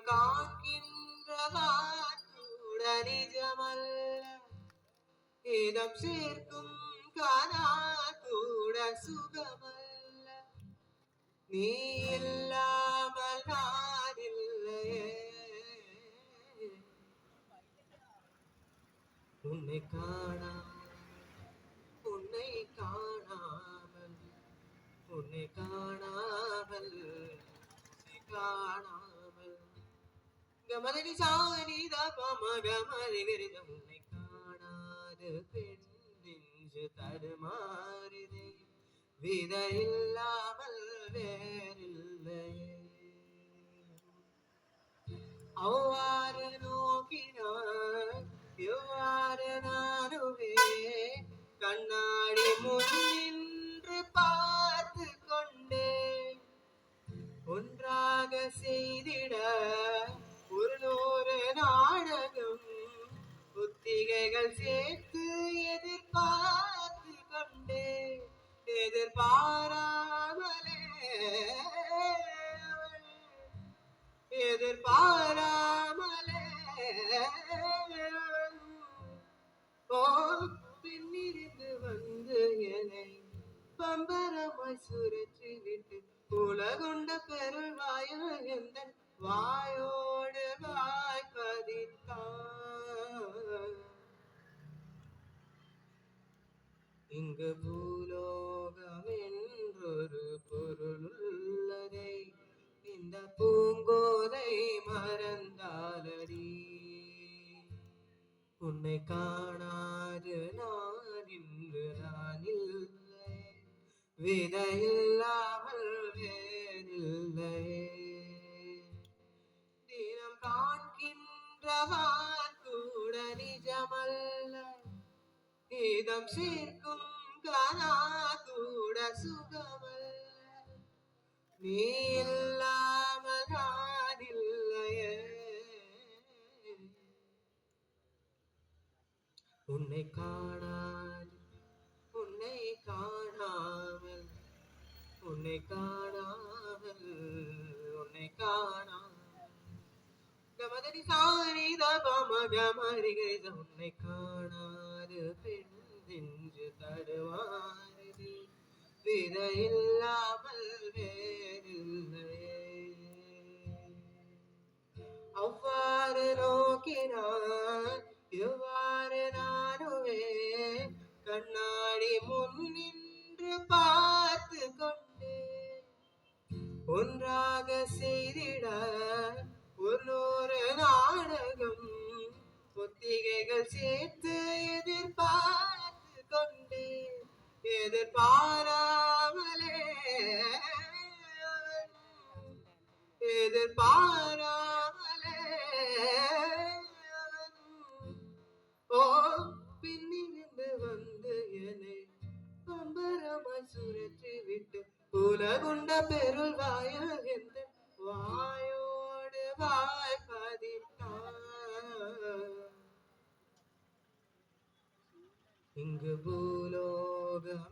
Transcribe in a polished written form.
காண்கின்றவாகூட நிஜமல்ல இதம் சேர்க்கும் காணா கூட சுகமல்ல நீ இல்லாமல் நான் இல்லையே உன்னை காணாமல் கமலி சானிதா பமகமரிகரித உன்னை காணாது பெண் நெஞ்சு தடுமாறுதே விதையில்லாமல் வேறில்லையே அவ்வாறு நோக்கினான் எவ்வாறு நானுவே கண்ணாடி முன்னின்று பார்த்து கொண்டேன் ஒன்றாக செய்திட ஒரு 100 நாடகம் புத்திகைகள் சேர்த்து எதிர்பார்த்து கொண்டேன் எதிர்பாராமலே ஓ பின்னிருந்து வந்து என்னை பம்பரமாய் சுழற்றி விட்டு உலகுண்ட பெருவாய எந்த வாயோடு வாய் பதித்தான் இங்கு பூலோகம் என்றொரு பொருள் உள்ளதை இந்த பூங்கோதை மறந்தாலடி உன்னை காணாது நான் இன்று நான் இல்லை விதையில்லாமல் வேறில்லை தினம் காண்கின்றவான் கூட நிஜமல்ல இதம் சேர்க்கும் காணா கூட சுகமல்ல நீ இல்லாமல் நான் இல்லையே உன்னை காணாமல் கமதனி சாரித பமகமரிகரித உன்னை காணாது பெண் நெஞ்சு தடுமாறுதே விதையில்லாமல் வேறில்லையே அவ்வாறு நோக்கினான் எவ்வாறு நானுவே கண்ணாடி முன்னின்று பார்த்து கொண்டேன் ஒன்றாக செய்திட ஒரு 100 நாடகம் ஒத்திகைகள் சேர்த்து எதிர்பார்த்து கொண்டேன் எதிர்பாராமலே ஓ பின்னிருந்து வந்து என்னை பம்பரமாய் சுழற்றி விட்டு உலகுண்ட பெருள் வாய எந்த வாயோடு வாய் பதித்தான் இங்கு பூலோகம்